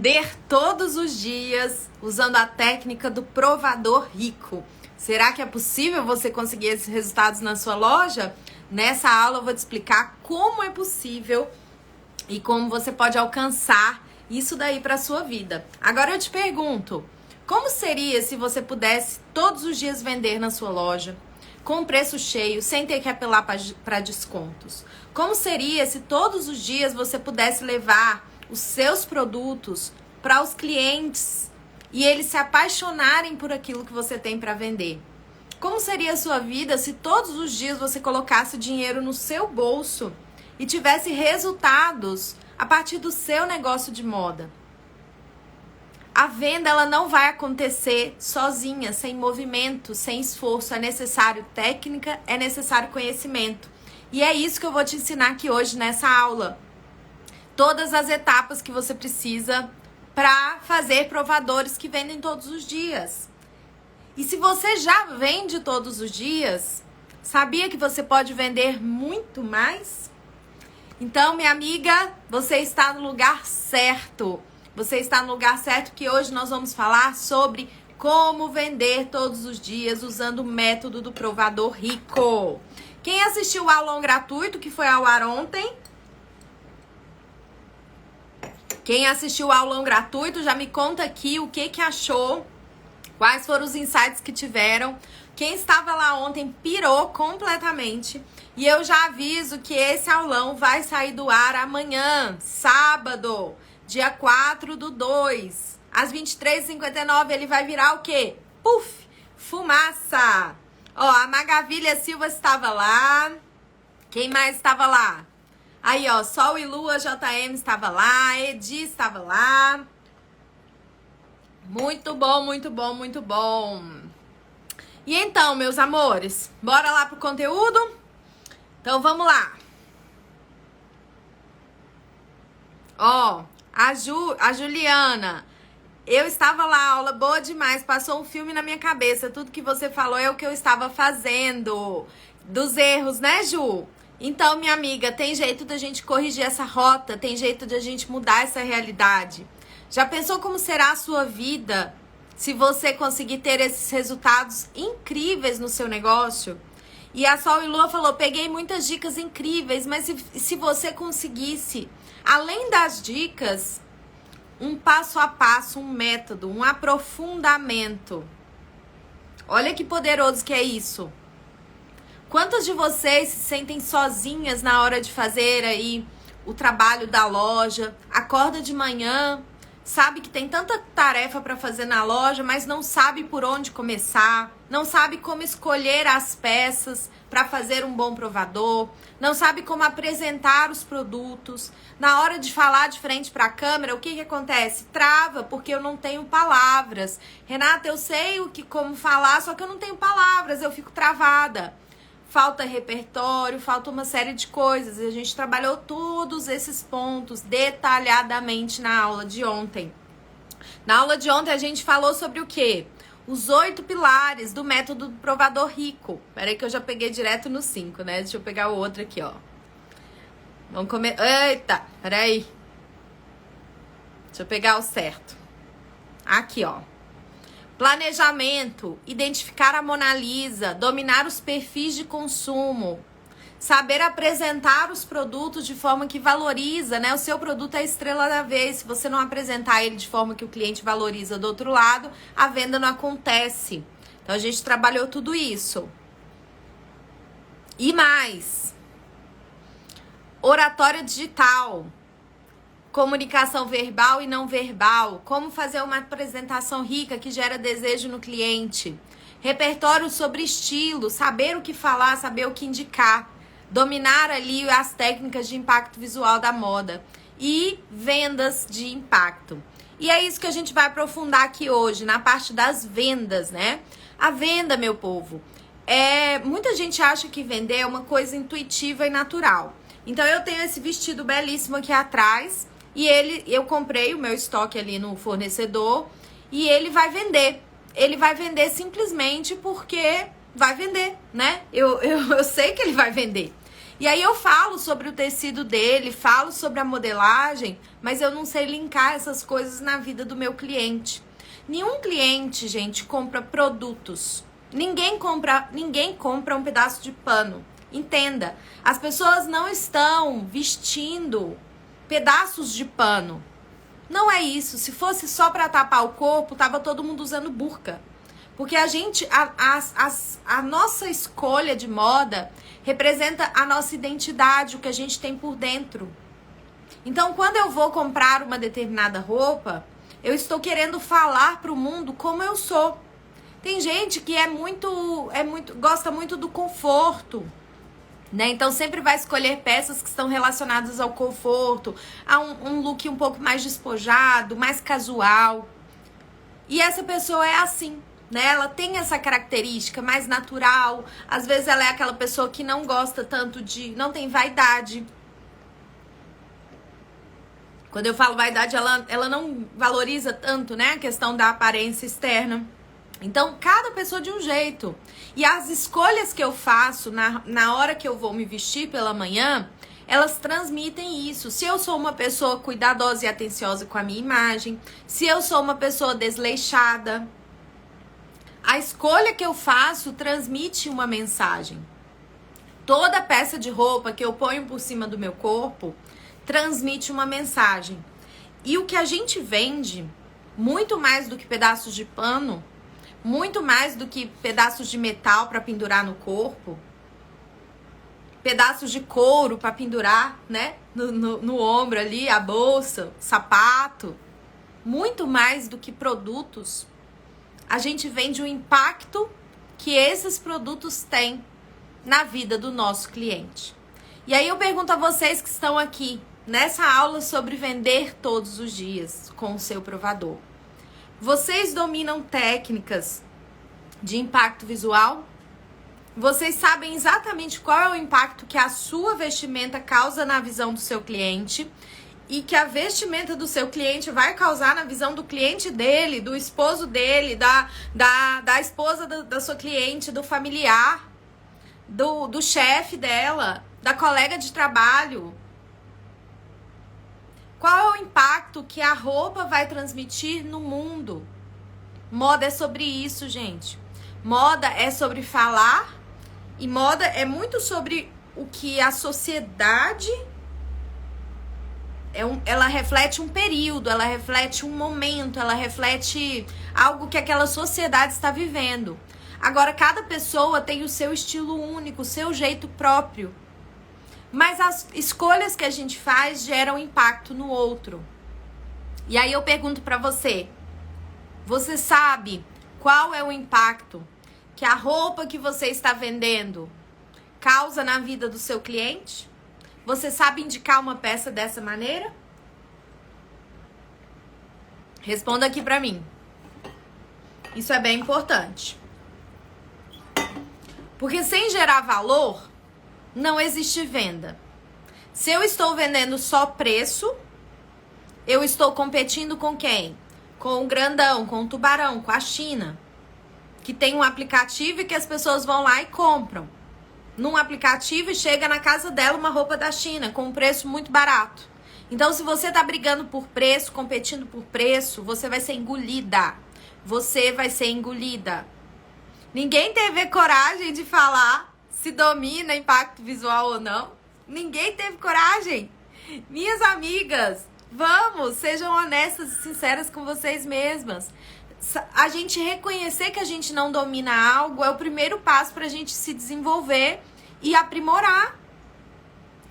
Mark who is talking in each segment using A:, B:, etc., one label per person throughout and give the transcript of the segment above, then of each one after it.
A: Vender todos os dias usando a técnica do provador rico. Será que é possível você conseguir esses resultados na sua loja? Nessa aula eu vou te explicar como é possível e como você pode alcançar isso daí para a sua vida. Agora eu te pergunto, como seria se você pudesse todos os dias vender na sua loja com preço cheio, sem ter que apelar para descontos? Como seria se todos os dias você pudesse levar os seus produtos para os clientes e eles se apaixonarem por aquilo que você tem para vender? Como seria a sua vida se todos os dias você colocasse dinheiro no seu bolso e tivesse resultados a partir do seu negócio de moda? A venda, ela não vai acontecer sozinha, sem movimento, sem esforço. É necessário técnica, é necessário conhecimento. E é isso que eu vou te ensinar aqui hoje nessa aula. Todas as etapas que você precisa para fazer provadores que vendem todos os dias. E se você já vende todos os dias, sabia que você pode vender muito mais? Então, minha amiga, você está no lugar certo. Você está no lugar certo, que hoje nós vamos falar sobre como vender todos os dias usando o método do provador rico. Quem assistiu o aulão gratuito que foi ao ar ontem? Quem assistiu o aulão gratuito, já me conta aqui o que achou, quais foram os insights que tiveram. Quem estava lá ontem pirou completamente. E eu já aviso que esse aulão vai sair do ar amanhã, sábado, dia 4/2, às 23h59. Ele vai virar o quê? Puf! Fumaça! Ó, a Magavilha Silva estava lá. Quem mais estava lá? Aí, ó, Sol e Lua JM estava lá, Edi estava lá. Muito bom, muito bom, muito bom. E então, meus amores, bora lá pro conteúdo? Então, vamos lá. Ó, a Juliana, eu estava lá, aula boa demais, passou um filme na minha cabeça. Tudo que você falou é o que eu estava fazendo. Dos erros, né, Ju? Então, minha amiga, tem jeito da gente corrigir essa rota, tem jeito de a gente mudar essa realidade. Já pensou como será a sua vida se você conseguir ter esses resultados incríveis no seu negócio? E a Sol e Lua falou, peguei muitas dicas incríveis, mas se você conseguisse, além das dicas, um passo a passo, um método, um aprofundamento. Olha que poderoso que é isso. Quantas de vocês se sentem sozinhas na hora de fazer aí o trabalho da loja? Acorda de manhã, sabe que tem tanta tarefa para fazer na loja, mas não sabe por onde começar, não sabe como escolher as peças para fazer um bom provador, não sabe como apresentar os produtos. Na hora de falar de frente para a câmera, o que acontece? Trava, porque eu não tenho palavras. Renata, eu sei como falar, só que eu não tenho palavras, eu fico travada. Falta repertório, falta uma série de coisas. E a gente trabalhou todos esses pontos detalhadamente na aula de ontem. Na aula de ontem a gente falou sobre o quê? Os 8 pilares do método do provador rico. Peraí que eu já peguei direto no 5, né? Deixa eu pegar o outro aqui, ó. Vamos comer... Eita, peraí. Deixa eu pegar o certo. Aqui, ó. Planejamento, identificar a Mona Lisa, dominar os perfis de consumo, saber apresentar os produtos de forma que valoriza, né? O seu produto é a estrela da vez. Se você não apresentar ele de forma que o cliente valoriza do outro lado, a venda não acontece. Então, a gente trabalhou tudo isso. E mais. Oratória digital. Comunicação verbal e não verbal, como fazer uma apresentação rica que gera desejo no cliente, repertório sobre estilo, saber o que falar, saber o que indicar, dominar ali as técnicas de impacto visual da moda e vendas de impacto. E é isso que a gente vai aprofundar aqui hoje, na parte das vendas, né? A venda, meu povo, muita gente acha que vender é uma coisa intuitiva e natural. Então eu tenho esse vestido belíssimo aqui atrás, e eu comprei o meu estoque ali no fornecedor e ele vai vender. Ele vai vender simplesmente porque vai vender, né? Eu sei que ele vai vender. E aí eu falo sobre o tecido dele, falo sobre a modelagem, mas eu não sei linkar essas coisas na vida do meu cliente. Nenhum cliente, gente, compra produtos. Ninguém compra um pedaço de pano. Entenda, as pessoas não estão vestindo pedaços de pano. Não é isso. Se fosse só para tapar o corpo, tava todo mundo usando burca. Porque a nossa escolha de moda representa a nossa identidade, o que a gente tem por dentro. Então, quando eu vou comprar uma determinada roupa, eu estou querendo falar para o mundo como eu sou. Tem gente que gosta muito do conforto, né? Então sempre vai escolher peças que estão relacionadas ao conforto, a um look um pouco mais despojado, mais casual. E essa pessoa é assim, né? Ela tem essa característica mais natural. Às vezes ela é aquela pessoa que não gosta tanto não tem vaidade. Quando eu falo vaidade, ela não valoriza tanto, né, a questão da aparência externa. Então, cada pessoa de um jeito. E as escolhas que eu faço na hora que eu vou me vestir pela manhã, elas transmitem isso. Se eu sou uma pessoa cuidadosa e atenciosa com a minha imagem, se eu sou uma pessoa desleixada, a escolha que eu faço transmite uma mensagem. Toda peça de roupa que eu ponho por cima do meu corpo transmite uma mensagem. E o que a gente vende, muito mais do que pedaços de pano, muito mais do que pedaços de metal para pendurar no corpo, pedaços de couro para pendurar, né, no ombro ali, a bolsa, sapato, muito mais do que produtos, a gente vende o impacto que esses produtos têm na vida do nosso cliente. E aí eu pergunto a vocês que estão aqui nessa aula sobre vender todos os dias com o seu provador. Vocês dominam técnicas de impacto visual? Vocês sabem exatamente qual é o impacto que a sua vestimenta causa na visão do seu cliente e que a vestimenta do seu cliente vai causar na visão do cliente dele, do esposo dele, da esposa da sua cliente, do familiar, do chefe dela, da colega de trabalho. Qual é o impacto que a roupa vai transmitir no mundo? Moda é sobre isso, gente. Moda é sobre falar e moda é muito sobre o que a sociedade... ela reflete um período, ela reflete um momento, ela reflete algo que aquela sociedade está vivendo. Agora, cada pessoa tem o seu estilo único, o seu jeito próprio. Mas as escolhas que a gente faz geram impacto no outro. E aí eu pergunto pra você, você sabe qual é o impacto que a roupa que você está vendendo causa na vida do seu cliente? Você sabe indicar uma peça dessa maneira? Responda aqui pra mim. Isso é bem importante. Porque sem gerar valor, não existe venda. Se eu estou vendendo só preço, eu estou competindo com quem? Com o grandão, com o tubarão, com a China, que tem um aplicativo e que as pessoas vão lá e compram. Num aplicativo e chega na casa dela uma roupa da China com um preço muito barato. Então, se você tá brigando por preço, competindo por preço, você vai ser engolida. Você vai ser engolida. Ninguém teve coragem de falar se domina impacto visual ou não. Ninguém teve coragem. Minhas amigas, vamos, sejam honestas e sinceras com vocês mesmas. A gente reconhecer que a gente não domina algo é o primeiro passo para a gente se desenvolver e aprimorar.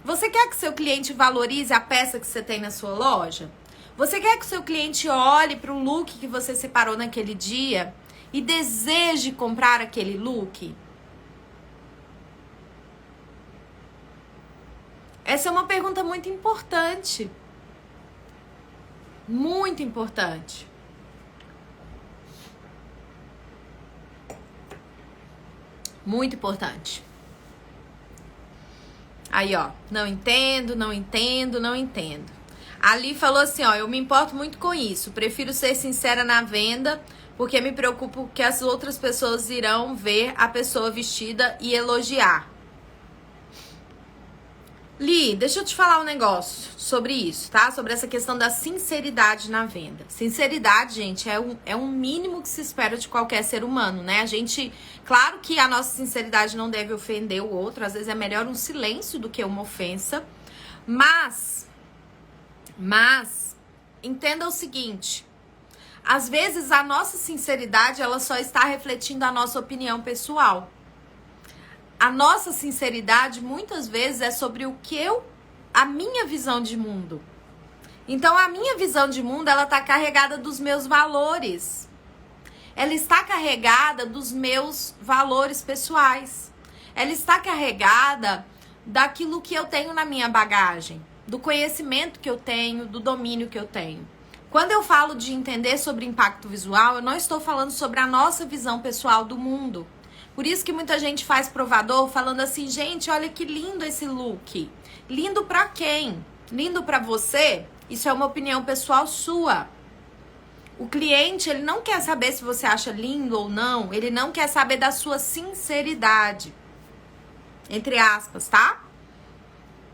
A: Você quer que seu cliente valorize a peça que você tem na sua loja? Você quer que seu cliente olhe para o look que você separou naquele dia e deseje comprar aquele look? Essa é uma pergunta muito importante. Muito importante. Muito importante. Aí, ó, não entendo. Ali falou assim, ó, eu me importo muito com isso. Prefiro ser sincera na venda, porque me preocupo que as outras pessoas irão ver a pessoa vestida e elogiar. Li, deixa eu te falar um negócio sobre isso, tá? Sobre essa questão da sinceridade na venda. Sinceridade, gente, é um mínimo que se espera de qualquer ser humano, né? A gente, claro que a nossa sinceridade não deve ofender o outro, às vezes é melhor um silêncio do que uma ofensa, mas entenda o seguinte, às vezes a nossa sinceridade, ela só está refletindo a nossa opinião pessoal. A nossa sinceridade, muitas vezes, é sobre a minha visão de mundo. Então, a minha visão de mundo, ela está carregada dos meus valores. Ela está carregada dos meus valores pessoais. Ela está carregada daquilo que eu tenho na minha bagagem, do conhecimento que eu tenho, do domínio que eu tenho. Quando eu falo de entender sobre impacto visual, eu não estou falando sobre a nossa visão pessoal do mundo. Por isso que muita gente faz provador falando assim, gente, olha que lindo esse look. Lindo pra quem? Lindo pra você? Isso é uma opinião pessoal sua. O cliente, ele não quer saber se você acha lindo ou não. Ele não quer saber da sua sinceridade. Entre aspas, tá?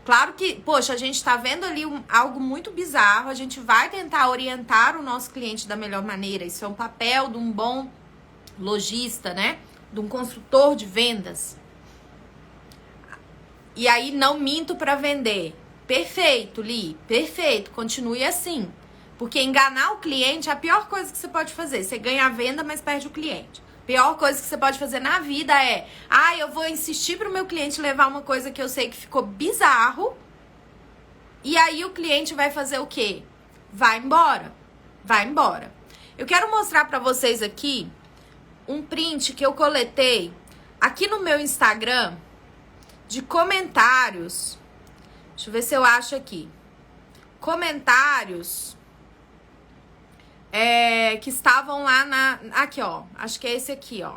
A: Claro que, poxa, a gente tá vendo ali algo muito bizarro. A gente vai tentar orientar o nosso cliente da melhor maneira. Isso é um papel de um bom lojista, né? De um consultor de vendas. E aí, não minto para vender. Perfeito, Li. Perfeito. Continue assim. Porque enganar o cliente é a pior coisa que você pode fazer. Você ganha a venda, mas perde o cliente. Pior coisa que você pode fazer na vida é... eu vou insistir pro meu cliente levar uma coisa que eu sei que ficou bizarro. E aí, o cliente vai fazer o quê? Vai embora. Vai embora. Eu quero mostrar para vocês aqui um print que eu coletei aqui no meu Instagram de comentários. Deixa eu ver se eu acho aqui. Comentários que estavam lá aqui, ó. Acho que é esse aqui, ó.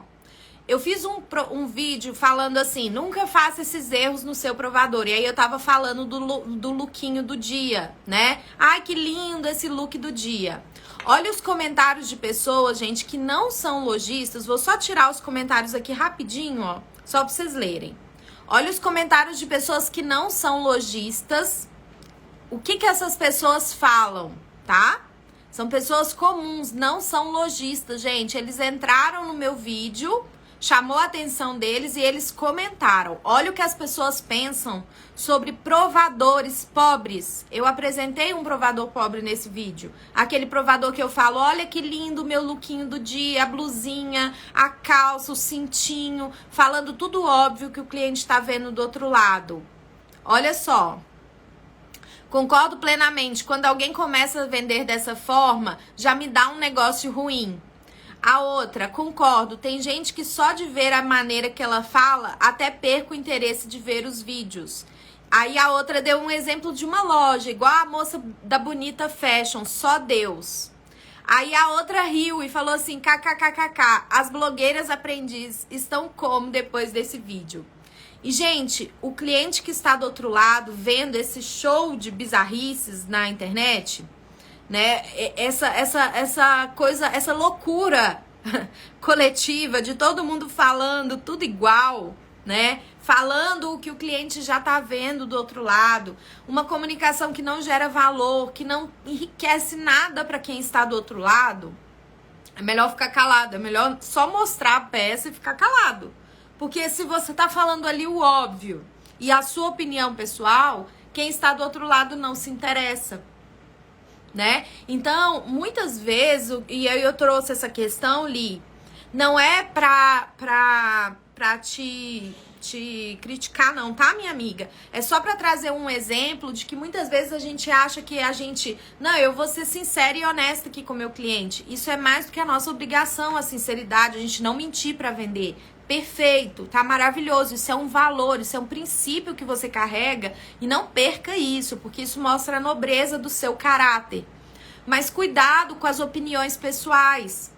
A: Eu fiz um vídeo falando assim, nunca faça esses erros no seu provador. E aí eu tava falando do lookinho do dia, né? Ai, que lindo esse look do dia. Olha os comentários de pessoas, gente, que não são lojistas. Vou só tirar os comentários aqui rapidinho, ó, só pra vocês lerem. Olha os comentários de pessoas que não são lojistas. O que essas pessoas falam, tá? São pessoas comuns, não são lojistas, gente. Eles entraram no meu vídeo, chamou a atenção deles e eles comentaram. Olha o que as pessoas pensam sobre provadores pobres. Eu apresentei um provador pobre nesse vídeo. Aquele provador que eu falo, olha que lindo o meu lookinho do dia, a blusinha, a calça, o cintinho, falando tudo óbvio que o cliente tá vendo do outro lado. Olha só. Concordo plenamente. Quando alguém começa a vender dessa forma, já me dá um negócio ruim. A outra, concordo, tem gente que só de ver a maneira que ela fala, até perca o interesse de ver os vídeos. Aí a outra deu um exemplo de uma loja, igual a moça da Bonita Fashion, só Deus. Aí a outra riu e falou assim, kkkk, as blogueiras aprendizes estão como depois desse vídeo? E, gente, o cliente que está do outro lado, vendo esse show de bizarrices na internet... né? Essa coisa, essa loucura coletiva de todo mundo falando tudo igual, né? Falando o que o cliente já tá vendo do outro lado. Uma comunicação que não gera valor, que não enriquece nada para quem está do outro lado. É melhor ficar calado, é melhor só mostrar a peça e ficar calado. Porque se você tá falando ali o óbvio e a sua opinião pessoal, quem está do outro lado não se interessa. Né? Então, muitas vezes, e aí eu trouxe essa questão, Li, não é pra te criticar não, tá, minha amiga? É só pra trazer um exemplo de que muitas vezes a gente acha que não, eu vou ser sincera e honesta aqui com o meu cliente. Isso é mais do que a nossa obrigação, a sinceridade, a gente não mentir pra vender. Perfeito, tá maravilhoso, isso é um valor, isso é um princípio que você carrega e não perca isso, porque isso mostra a nobreza do seu caráter. Mas cuidado com as opiniões pessoais.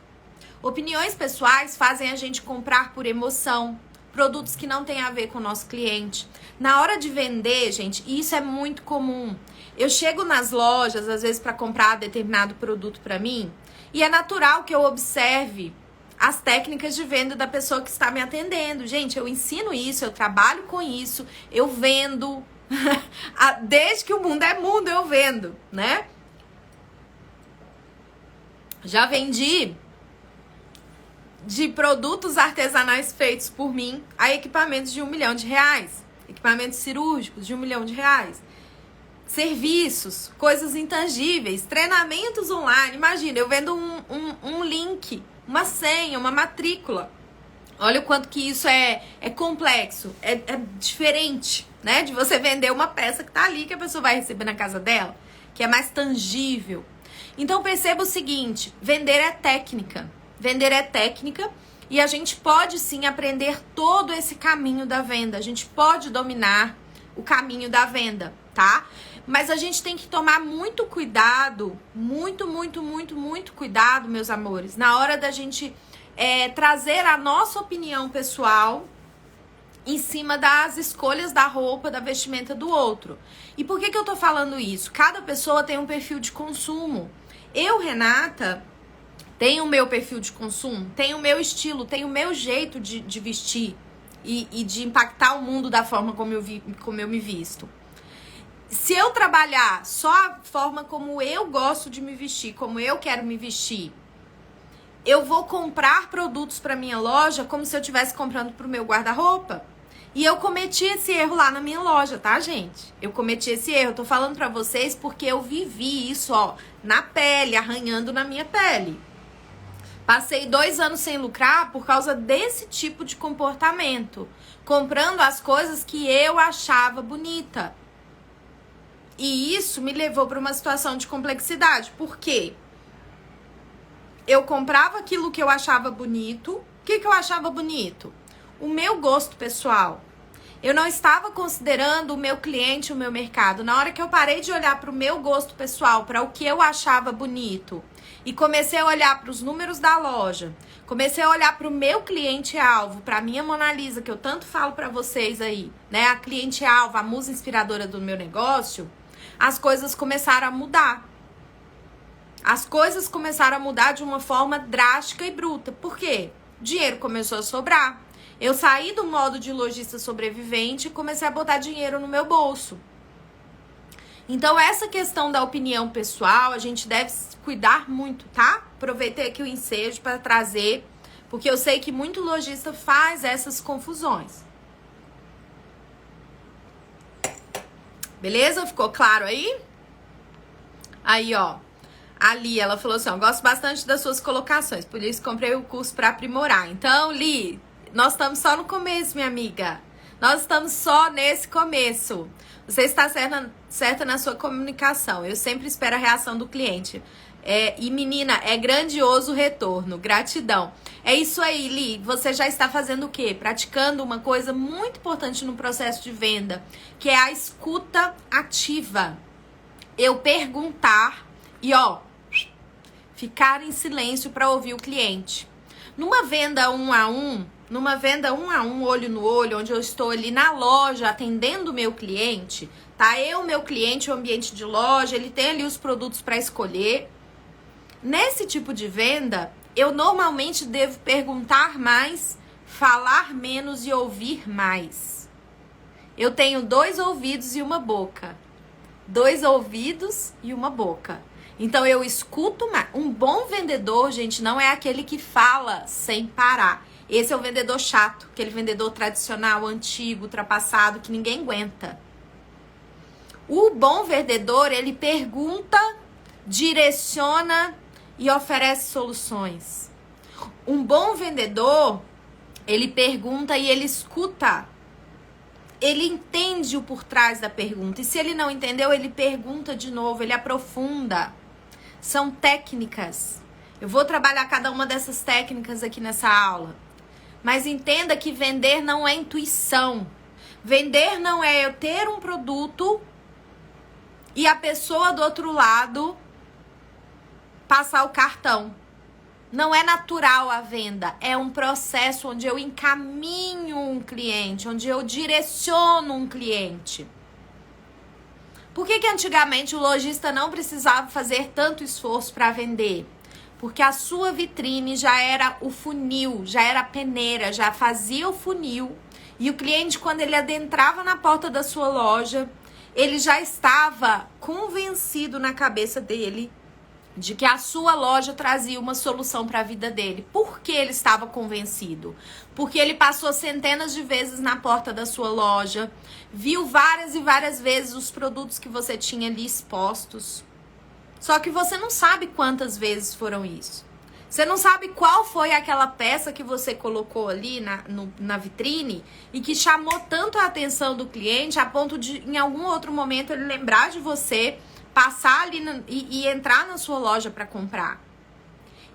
A: Opiniões pessoais fazem a gente comprar por emoção, produtos que não têm a ver com o nosso cliente. Na hora de vender, gente, isso é muito comum. Eu chego nas lojas, às vezes, para comprar determinado produto para mim, e é natural que eu observe as técnicas de venda da pessoa que está me atendendo. Gente, eu ensino isso, eu trabalho com isso, eu vendo, Desde que o mundo é mundo, eu vendo, né? Já vendi de produtos artesanais feitos por mim a equipamentos de R$1 milhão. Equipamentos cirúrgicos de R$1 milhão. Serviços, coisas intangíveis, treinamentos online. Imagina, eu vendo um link, uma senha, uma matrícula. Olha o quanto que isso é complexo, é diferente, né? De você vender uma peça que tá ali, que a pessoa vai receber na casa dela, que é mais tangível. Então perceba o seguinte, vender é técnica. Vender é técnica e a gente pode sim aprender todo esse caminho da venda. A gente pode dominar o caminho da venda, tá? Mas a gente tem que tomar muito cuidado, muito cuidado, meus amores, na hora da gente trazer a nossa opinião pessoal em cima das escolhas da roupa, da vestimenta do outro. E por que eu tô falando isso? Cada pessoa tem um perfil de consumo. Eu, Renata, tenho o meu perfil de consumo, tenho o meu estilo, tenho o meu jeito de vestir e de impactar o mundo da forma como eu me visto. Se eu trabalhar só a forma como eu gosto de me vestir, como eu quero me vestir, eu vou comprar produtos para minha loja como se eu estivesse comprando para o meu guarda-roupa. E eu cometi esse erro lá na minha loja, tá, gente? Eu cometi esse erro. Eu tô falando pra vocês porque eu vivi isso, ó, na pele, arranhando na minha pele. Passei 2 anos sem lucrar por causa desse tipo de comportamento. Comprando as coisas que eu achava bonita. E isso me levou para uma situação de complexidade. Por quê? Eu comprava aquilo que eu achava bonito. O que eu achava bonito? O meu gosto pessoal. Eu não estava considerando o meu cliente, o meu mercado. Na hora que eu parei de olhar para o meu gosto pessoal, para o que eu achava bonito, e comecei a olhar para os números da loja, comecei a olhar para o meu cliente-alvo, para a minha Mona Lisa, que eu tanto falo para vocês aí, né? A cliente-alvo, a musa inspiradora do meu negócio, as coisas começaram a mudar. As coisas começaram a mudar de uma forma drástica e bruta. Por quê? O dinheiro começou a sobrar. Eu saí do modo de lojista sobrevivente e comecei a botar dinheiro no meu bolso. Então, essa questão da opinião pessoal, a gente deve cuidar muito, tá? Aproveitei aqui o ensejo para trazer, porque eu sei que muito lojista faz essas confusões. Beleza? Ficou claro aí? Aí, ó. A Li, ela falou assim, ó, gosto bastante das suas colocações, por isso comprei o curso para aprimorar. Então, Li, nós estamos só no começo, minha amiga. Nós estamos só nesse começo. Você está certa na sua comunicação. Eu sempre espero a reação do cliente. E menina, é grandioso o retorno. Gratidão. É isso aí, Li. Você já está fazendo o quê? Praticando uma coisa muito importante no processo de venda, que é a escuta ativa. Eu perguntar e, ó, ficar em silêncio para ouvir o cliente. Numa venda 1 a 1, olho no olho, onde eu estou ali na loja atendendo o meu cliente, tá? Meu cliente, o ambiente de loja, ele tem ali os produtos para escolher. Nesse tipo de venda, eu normalmente devo perguntar mais, falar menos e ouvir mais. Eu tenho 2 ouvidos e uma boca. 2 ouvidos e uma boca. Então, eu escuto mais. Um bom vendedor, gente, não é aquele que fala sem parar. Esse é o vendedor chato, aquele vendedor tradicional, antigo, ultrapassado, que ninguém aguenta. O bom vendedor, ele pergunta, direciona e oferece soluções. Um bom vendedor, ele pergunta e ele escuta. Ele entende o por trás da pergunta. E se ele não entendeu, ele pergunta de novo, ele aprofunda. São técnicas. Eu vou trabalhar cada uma dessas técnicas aqui nessa aula. Mas entenda que vender não é intuição. Vender não é eu ter um produto e a pessoa do outro lado passar o cartão. Não é natural a venda. É um processo onde eu encaminho um cliente, onde eu direciono um cliente. Por que antigamente o lojista não precisava fazer tanto esforço para vender? Porque a sua vitrine já era o funil, já era a peneira, já fazia o funil. E o cliente, quando ele adentrava na porta da sua loja, ele já estava convencido na cabeça dele de que a sua loja trazia uma solução para a vida dele. Por que ele estava convencido? Porque ele passou centenas de vezes na porta da sua loja, viu várias e várias vezes os produtos que você tinha ali expostos. Só que você não sabe quantas vezes foram isso. Você não sabe qual foi aquela peça que você colocou ali na vitrine e que chamou tanto a atenção do cliente a ponto de, em algum outro momento, ele lembrar de você, passar ali e entrar na sua loja para comprar.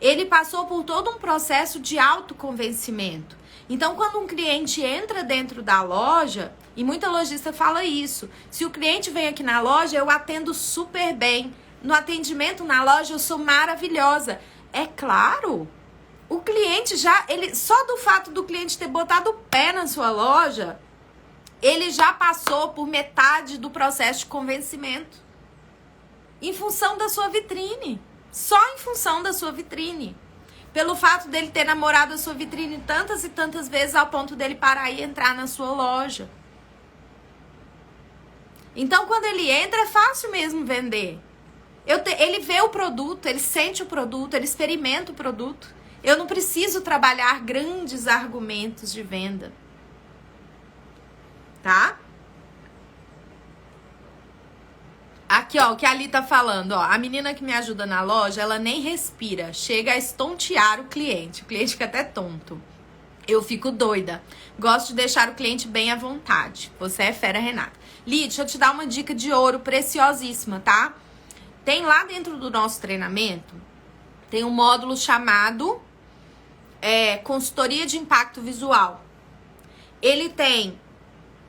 A: Ele passou por todo um processo de autoconvencimento. Então, quando um cliente entra dentro da loja, e muita lojista fala isso, se o cliente vem aqui na loja, eu atendo super bem. No atendimento na loja, eu sou maravilhosa. É claro, o cliente só do fato do cliente ter botado o pé na sua loja, ele já passou por metade do processo de convencimento. Em função da sua vitrine. Só em função da sua vitrine. Pelo fato dele ter namorado a sua vitrine tantas e tantas vezes ao ponto dele parar e entrar na sua loja. Então, quando ele entra, é fácil mesmo vender. Ele vê o produto, ele sente o produto, ele experimenta o produto. Eu não preciso trabalhar grandes argumentos de venda. Tá? Aqui, ó, o que a Ali tá falando, ó. A menina que me ajuda na loja, ela nem respira. Chega a estontear o cliente. O cliente fica até tonto. Eu fico doida. Gosto de deixar o cliente bem à vontade. Você é fera, Renata. Li, deixa eu te dar uma dica de ouro preciosíssima, tá? Tem lá dentro do nosso treinamento, tem um módulo chamado Consultoria de Impacto Visual. Ele tem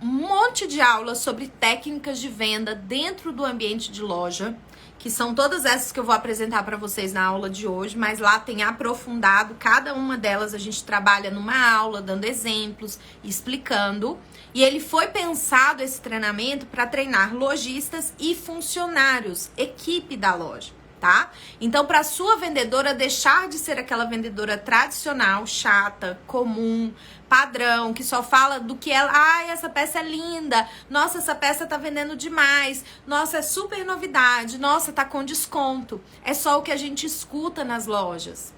A: um monte de aulas sobre técnicas de venda dentro do ambiente de loja, que são todas essas que eu vou apresentar para vocês na aula de hoje, mas lá tem aprofundado, cada uma delas a gente trabalha numa aula, dando exemplos, explicando. E ele foi pensado, esse treinamento, para treinar lojistas e funcionários, equipe da loja, tá? Então, para sua vendedora deixar de ser aquela vendedora tradicional, chata, comum, padrão, que só fala do que ela... Ai, essa peça é linda. Nossa, essa peça tá vendendo demais. Nossa, é super novidade. Nossa, tá com desconto. É só o que a gente escuta nas lojas.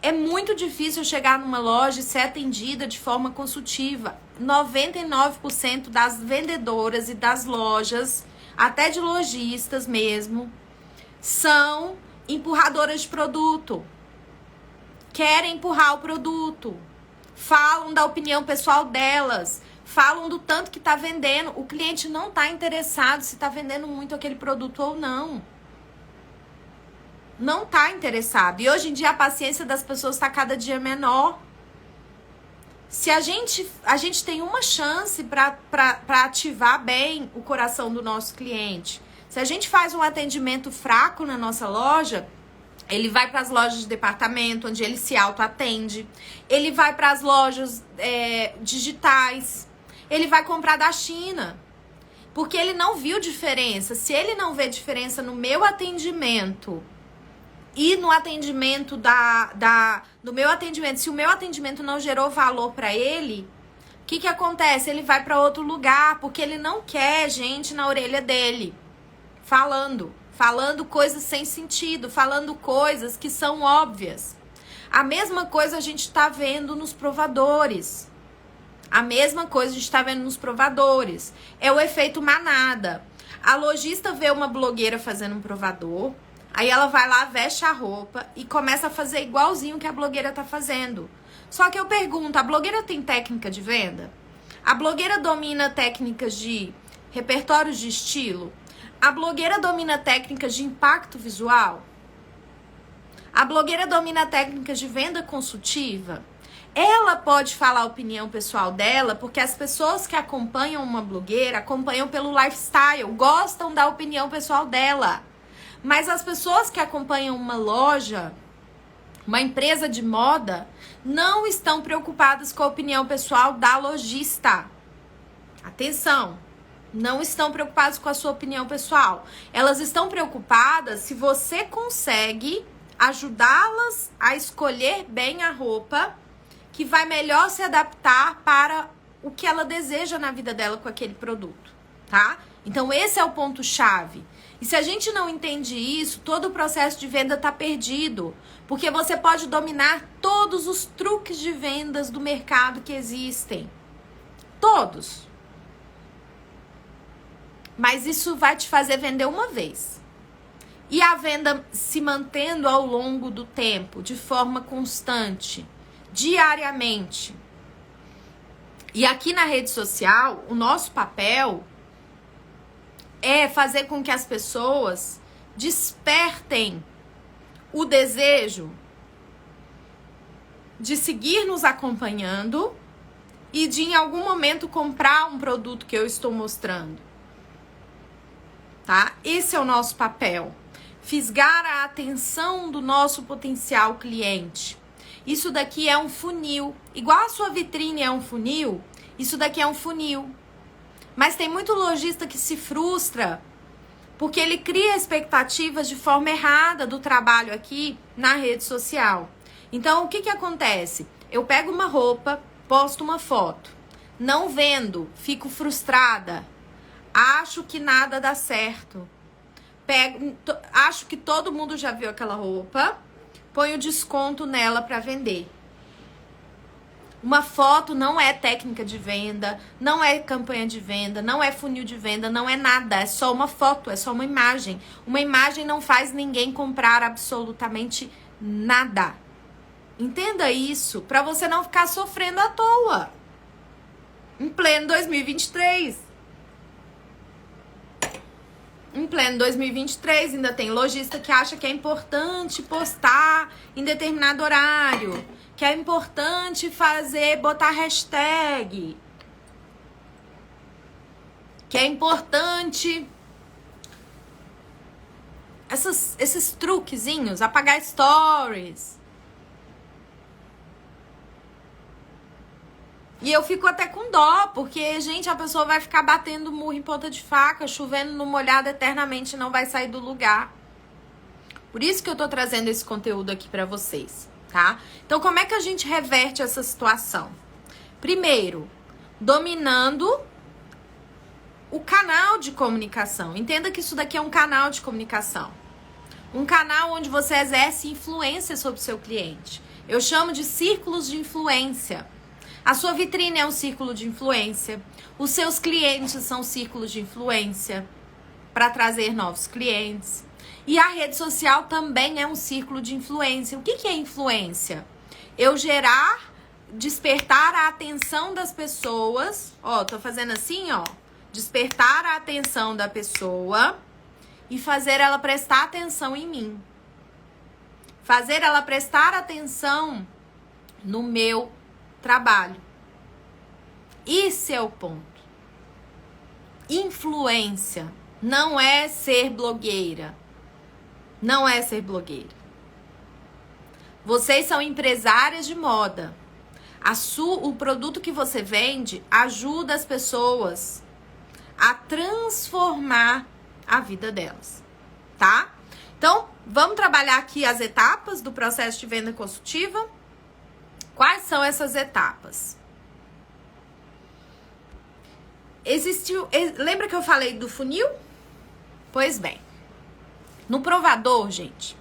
A: É muito difícil chegar numa loja e ser atendida de forma consultiva. 99% das vendedoras e das lojas, até de lojistas mesmo, são empurradoras de produto. Querem empurrar o produto. Falam da opinião pessoal delas. Falam do tanto que tá vendendo. O cliente não tá interessado se tá vendendo muito aquele produto ou não. Não tá interessado. E hoje em dia a paciência das pessoas tá cada dia menor. Se a gente tem uma chance para ativar bem o coração do nosso cliente. Se a gente faz um atendimento fraco na nossa loja, ele vai para as lojas de departamento, onde ele se autoatende. Ele vai para as lojas digitais. Ele vai comprar da China. Porque ele não viu diferença. Se ele não vê diferença no meu atendimento e no atendimento do meu atendimento, se o meu atendimento não gerou valor para ele, o que acontece? Ele vai para outro lugar, porque ele não quer gente na orelha dele, falando coisas sem sentido, falando coisas que são óbvias. A mesma coisa a gente tá vendo nos provadores. É o efeito manada. A lojista vê uma blogueira fazendo um provador, aí ela vai lá, veste a roupa e começa a fazer igualzinho que a blogueira tá fazendo. Só que eu pergunto, a blogueira tem técnica de venda? A blogueira domina técnicas de repertórios de estilo? A blogueira domina técnicas de impacto visual? A blogueira domina técnicas de venda consultiva? Ela pode falar a opinião pessoal dela, porque as pessoas que acompanham uma blogueira acompanham pelo lifestyle, gostam da opinião pessoal dela. Mas as pessoas que acompanham uma loja, uma empresa de moda, não estão preocupadas com a opinião pessoal da lojista. Atenção, não estão preocupadas com a sua opinião pessoal. Elas estão preocupadas se você consegue ajudá-las a escolher bem a roupa que vai melhor se adaptar para o que ela deseja na vida dela com aquele produto, tá? Então esse é o ponto-chave. E se a gente não entende isso, todo o processo de venda está perdido. Porque você pode dominar todos os truques de vendas do mercado que existem. Todos. Mas isso vai te fazer vender uma vez. E a venda se mantendo ao longo do tempo, de forma constante, diariamente. E aqui na rede social, o nosso papel é fazer com que as pessoas despertem o desejo de seguir nos acompanhando e de em algum momento comprar um produto que eu estou mostrando. Tá? Esse é o nosso papel. Fisgar a atenção do nosso potencial cliente. Isso daqui é um funil. Igual a sua vitrine é um funil, isso daqui é um funil. Mas tem muito lojista que se frustra porque ele cria expectativas de forma errada do trabalho aqui na rede social. Então, o que acontece? Eu pego uma roupa, posto uma foto, não vendo, fico frustrada, acho que nada dá certo. Acho que todo mundo já viu aquela roupa, ponho desconto nela para vender. Uma foto não é técnica de venda, não é campanha de venda, não é funil de venda, não é nada, é só uma foto, é só uma imagem. Uma imagem não faz ninguém comprar absolutamente nada. Entenda isso, para você não ficar sofrendo à toa. Em pleno 2023. Em pleno 2023, ainda tem lojista que acha que é importante postar em determinado horário, que é importante botar hashtag, que é importante esses truquezinhos, apagar stories. E eu fico até com dó, porque, gente, a pessoa vai ficar batendo murro em ponta de faca, chovendo no molhado eternamente, não vai sair do lugar. Por isso que eu tô trazendo esse conteúdo aqui pra vocês, tá? Então, como é que a gente reverte essa situação? Primeiro, dominando o canal de comunicação. Entenda que isso daqui é um canal de comunicação. Um canal onde você exerce influência sobre o seu cliente. Eu chamo de círculos de influência. A sua vitrine é um círculo de influência. Os seus clientes são círculos de influência para trazer novos clientes. E a rede social também é um círculo de influência. O que é influência? Eu despertar a atenção das pessoas. Ó, tô fazendo assim, ó. Despertar a atenção da pessoa e fazer ela prestar atenção em mim. Fazer ela prestar atenção no meu trabalho. Esse é o ponto. Influência não é ser blogueira. Não é ser blogueira. Vocês são empresárias de moda. O produto que você vende ajuda as pessoas a transformar a vida delas, tá? Então, vamos trabalhar aqui as etapas do processo de venda consultiva. Quais são essas etapas? Lembra que eu falei do funil? Pois bem, no provador, gente,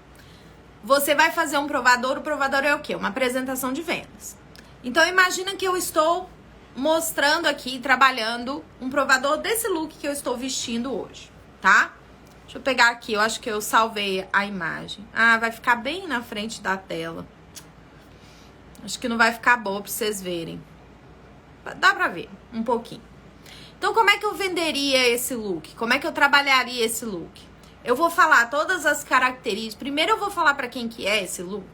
A: você vai fazer um provador. O provador é o quê? Uma apresentação de vendas. Então, imagina que eu estou mostrando aqui, trabalhando um provador desse look que eu estou vestindo hoje, tá? Deixa eu pegar aqui, eu acho que eu salvei a imagem. Ah, vai ficar bem na frente da tela. Acho que não vai ficar boa pra vocês verem. Dá pra ver um pouquinho. Então, como é que eu venderia esse look? Como é que eu trabalharia esse look? Eu vou falar todas as características. Primeiro, eu vou falar pra quem que é esse look,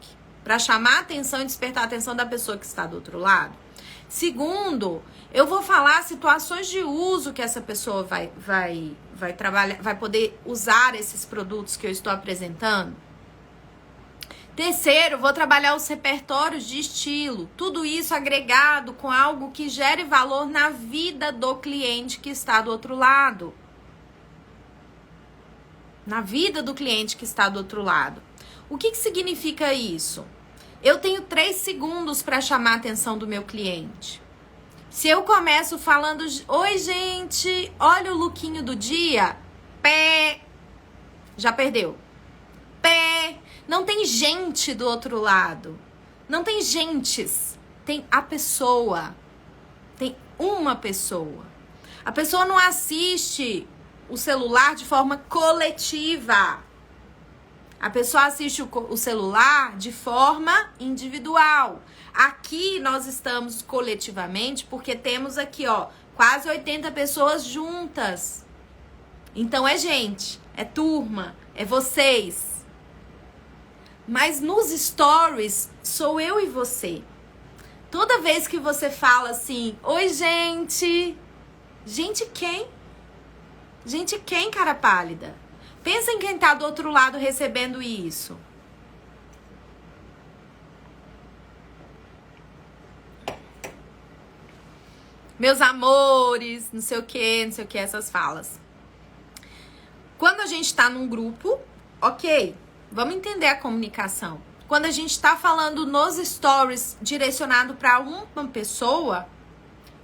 A: pra chamar a atenção e despertar a atenção da pessoa que está do outro lado. Segundo, eu vou falar situações de uso que essa pessoa vai trabalhar, vai poder usar esses produtos que eu estou apresentando. Terceiro, vou trabalhar os repertórios de estilo. Tudo isso agregado com algo que gere valor na vida do cliente que está do outro lado. Na vida do cliente que está do outro lado. O que significa isso? Eu tenho 3 segundos para chamar a atenção do meu cliente. Se eu começo falando, oi gente, olha o lookinho do dia, pé, já perdeu. Pé, não tem gente do outro lado. Não tem gentes, tem a pessoa. Tem uma pessoa. A pessoa não assiste o celular de forma coletiva. A pessoa assiste o celular de forma individual. Aqui nós estamos coletivamente porque temos aqui, ó, quase 80 pessoas juntas. Então é gente, é turma, é vocês. Mas nos stories sou eu e você. Toda vez que você fala assim, oi gente. Gente quem? Gente quem, cara pálida? Pensa em quem tá do outro lado recebendo isso. Meus amores, não sei o que, essas falas. Quando a gente tá num grupo, ok, vamos entender a comunicação. Quando a gente tá falando nos stories direcionado para uma pessoa,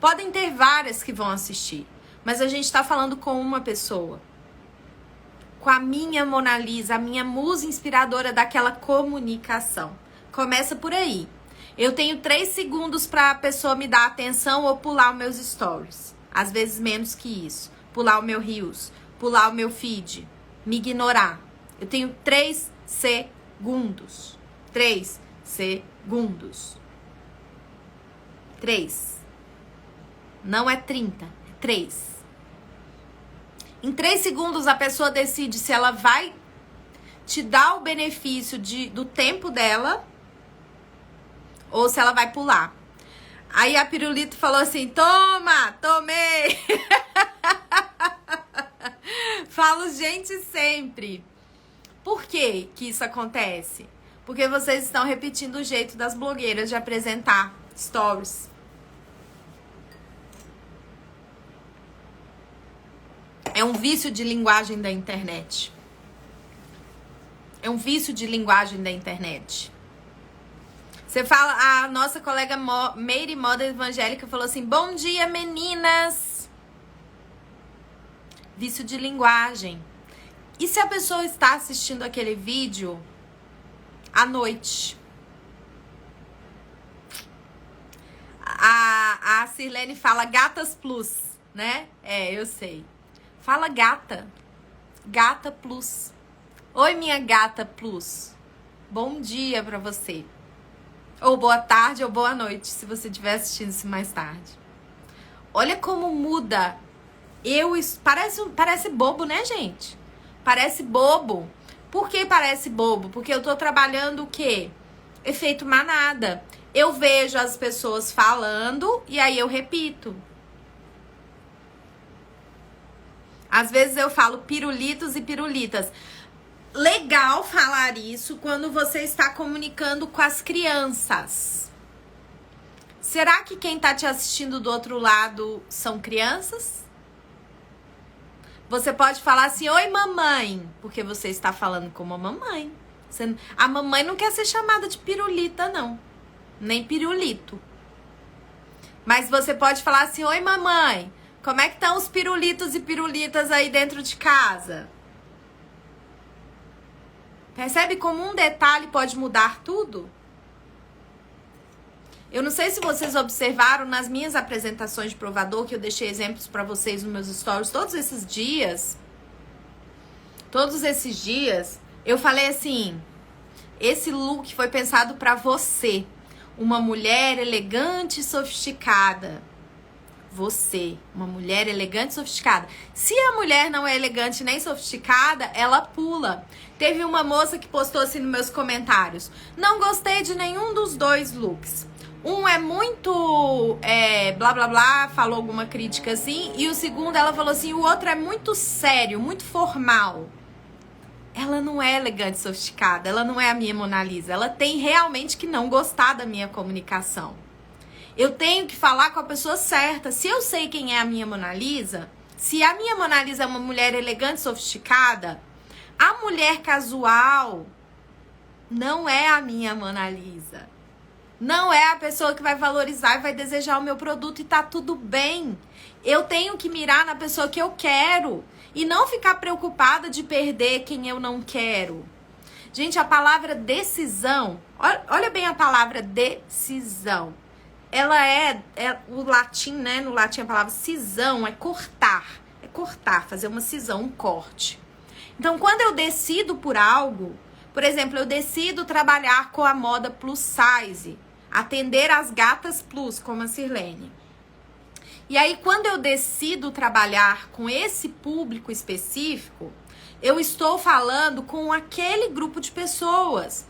A: podem ter várias que vão assistir, mas a gente tá falando com uma pessoa. Com a minha Mona Lisa, a minha musa inspiradora daquela comunicação. Começa por aí. Eu tenho 3 segundos para a pessoa me dar atenção ou pular os meus stories. Às vezes menos que isso. Pular o meu Reels, pular o meu feed, me ignorar. Eu tenho 3 segundos. 3 segundos. 3. Não é 30, é 3. Em 3 segundos a pessoa decide se ela vai te dar o benefício do tempo dela ou se ela vai pular. Aí a Pirulito falou assim, toma, tomei. Falo gente sempre. Por que que isso acontece? Porque vocês estão repetindo o jeito das blogueiras de apresentar stories. É um vício de linguagem da internet. É um vício de linguagem da internet. Você fala, a nossa colega Meire Moda Evangélica falou assim, bom dia meninas. Vício de linguagem. E se a pessoa está assistindo aquele vídeo à noite? A Sirlene fala gatas plus, né? É, eu sei. Fala gata. Gata plus. Oi, minha gata plus. Bom dia pra você. Ou boa tarde ou boa noite, se você estiver assistindo isso mais tarde. Olha como muda. Parece bobo, né, gente? Parece bobo. Por que parece bobo? Porque eu tô trabalhando o quê? Efeito manada. Eu vejo as pessoas falando e aí eu repito. Às vezes eu falo pirulitos e pirulitas. Legal falar isso quando você está comunicando com as crianças. Será que quem está te assistindo do outro lado são crianças? Você pode falar assim, oi mamãe, porque você está falando com uma mamãe. A mamãe não quer ser chamada de pirulita, não. Nem pirulito. Mas você pode falar assim, oi mamãe, como é que estão os pirulitos e pirulitas aí dentro de casa? Percebe como um detalhe pode mudar tudo? Eu não sei se vocês observaram nas minhas apresentações de provador, que eu deixei exemplos para vocês nos meus stories, todos esses dias, eu falei assim, esse look foi pensado para você, uma mulher elegante e sofisticada. Você, uma mulher elegante e sofisticada. Se a mulher não é elegante nem sofisticada, ela pula. Teve uma moça que postou assim nos meus comentários, não gostei de nenhum dos 2 looks. Um é muito blá blá blá, falou alguma crítica assim, e o segundo ela falou assim, o outro é muito sério, muito formal. Ela não é elegante e sofisticada, ela não é a minha Mona Lisa, ela tem realmente que não gostar da minha comunicação. Eu tenho que falar com a pessoa certa. Se eu sei quem é a minha Mona Lisa, se a minha Mona Lisa é uma mulher elegante e sofisticada, a mulher casual não é a minha Mona Lisa. Não é a pessoa que vai valorizar e vai desejar o meu produto e tá tudo bem. Eu tenho que mirar na pessoa que eu quero e não ficar preocupada de perder quem eu não quero. Gente, a palavra decisão, olha bem a palavra decisão. Ela é o latim, né? No latim a palavra cisão é cortar. É cortar, fazer uma cisão, um corte. Então, quando eu decido por algo, por exemplo, eu decido trabalhar com a moda plus size, atender as gatas plus, como a Sirlene. E aí, quando eu decido trabalhar com esse público específico, eu estou falando com aquele grupo de pessoas.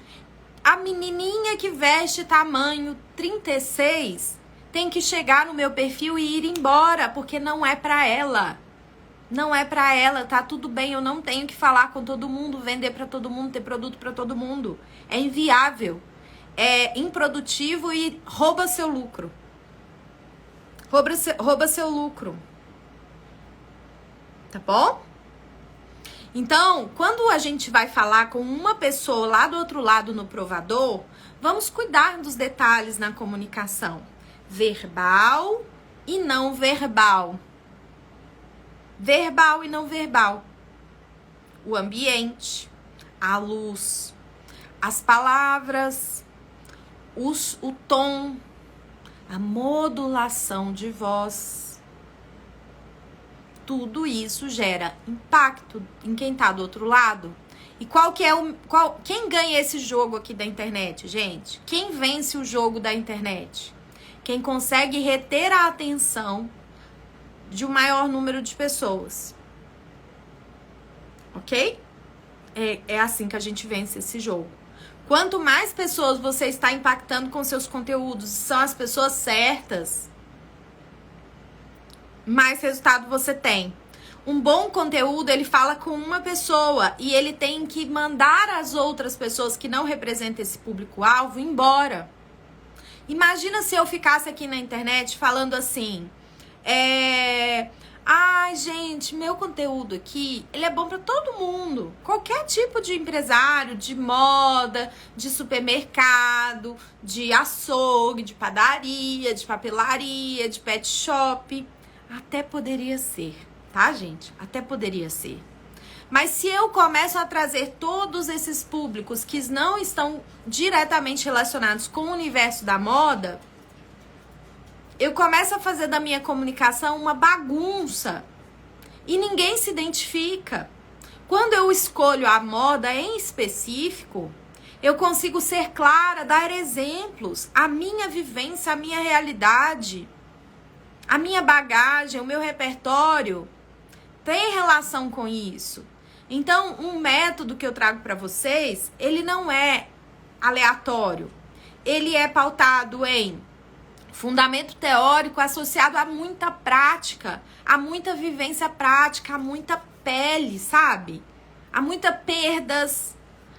A: A menininha que veste tamanho 36 tem que chegar no meu perfil e ir embora, porque não é pra ela. Não é pra ela, tá tudo bem, eu não tenho que falar com todo mundo, vender pra todo mundo, ter produto pra todo mundo. É inviável, é improdutivo e rouba seu lucro. Rouba seu lucro. Tá bom? Então, quando a gente vai falar com uma pessoa lá do outro lado no provador, vamos cuidar dos detalhes na comunicação. Verbal e não verbal. Verbal e não verbal. O ambiente, a luz, as palavras, o tom, a modulação de voz. Tudo isso gera impacto em quem tá do outro lado. E quem ganha esse jogo aqui da internet, gente? Quem vence o jogo da internet? Quem consegue reter a atenção de um maior número de pessoas. Ok? É assim que a gente vence esse jogo. Quanto mais pessoas você está impactando com seus conteúdos, são as pessoas certas, mais resultado você tem. Um bom conteúdo, ele fala com uma pessoa e ele tem que mandar as outras pessoas que não representam esse público-alvo embora. Imagina se eu ficasse aqui na internet falando assim, ai, gente, meu conteúdo aqui, ele é bom para todo mundo. Qualquer tipo de empresário, de moda, de supermercado, de açougue, de padaria, de papelaria, de pet shop. Até poderia ser, tá, gente? Até poderia ser. Mas se eu começo a trazer todos esses públicos que não estão diretamente relacionados com o universo da moda, eu começo a fazer da minha comunicação uma bagunça e ninguém se identifica. Quando eu escolho a moda em específico, eu consigo ser clara, dar exemplos, a minha vivência, a minha realidade, a minha bagagem, o meu repertório tem relação com isso. Então, um método que eu trago para vocês, ele não é aleatório. Ele é pautado em fundamento teórico associado a muita prática, a muita vivência prática, a muita pele, sabe? A muitas perdas,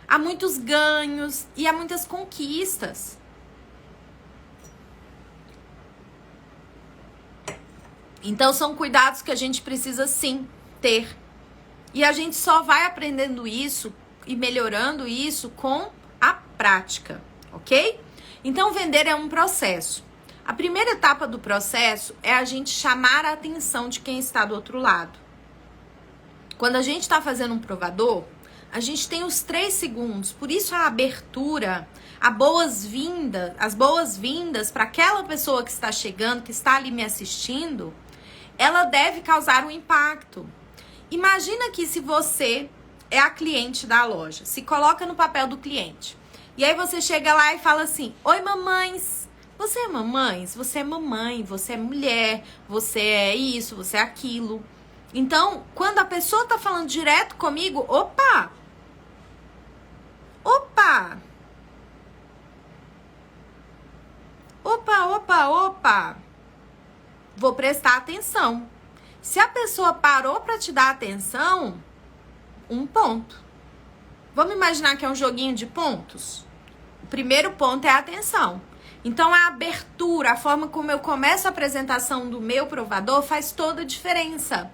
A: a muitos ganhos e a muitas conquistas. Então, são cuidados que a gente precisa, sim, ter. E a gente só vai aprendendo isso e melhorando isso com a prática, ok? Então, vender é um processo. A primeira etapa do processo é a gente chamar a atenção de quem está do outro lado. Quando a gente está fazendo um provador, a gente tem os 3 segundos. Por isso, a abertura, as boas-vindas para aquela pessoa que está chegando, que está ali me assistindo, ela deve causar um impacto. Imagina que se você é a cliente da loja, se coloca no papel do cliente. E aí você chega lá e fala assim, oi mamães, você é mamães? Você é mamãe, você é mulher, você é isso, você é aquilo. Então, quando a pessoa tá falando direto comigo, opa! Vou prestar atenção. Se a pessoa parou para te dar atenção, 1 ponto. Vamos imaginar que é um joguinho de pontos? O primeiro ponto é a atenção. Então, a abertura, a forma como eu começo a apresentação do meu provador faz toda a diferença.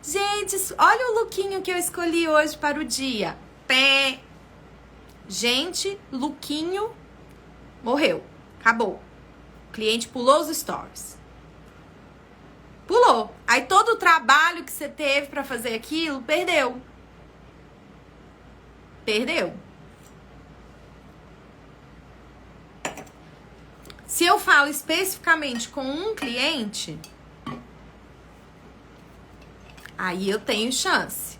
A: Gente, olha o lookinho que eu escolhi hoje para o dia. Pé. Gente, lookinho morreu. Acabou. O cliente pulou os stories. Pulou. Aí todo o trabalho que você teve pra fazer aquilo, perdeu. Perdeu. Se eu falo especificamente com um cliente, aí eu tenho chance.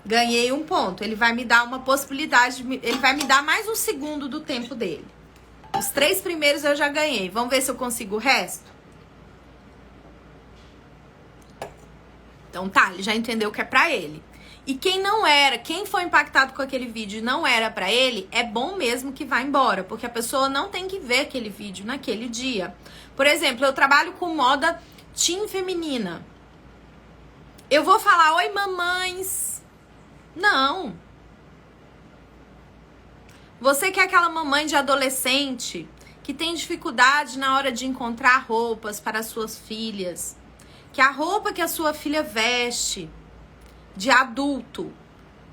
A: Ganhei um ponto. Ele vai me dar uma possibilidade, ele vai me dar mais um segundo do tempo dele. Os 3 primeiros eu já ganhei. Vamos ver se eu consigo o resto? Então tá, ele já entendeu que é pra ele. E quem não era, quem foi impactado com aquele vídeo e não era pra ele, é bom mesmo que vá embora, porque a pessoa não tem que ver aquele vídeo naquele dia. Por exemplo, eu trabalho com moda teen feminina. Eu vou falar, oi mamães. Não. Você que é aquela mamãe de adolescente que tem dificuldade na hora de encontrar roupas para suas filhas, que a roupa que a sua filha veste de adulto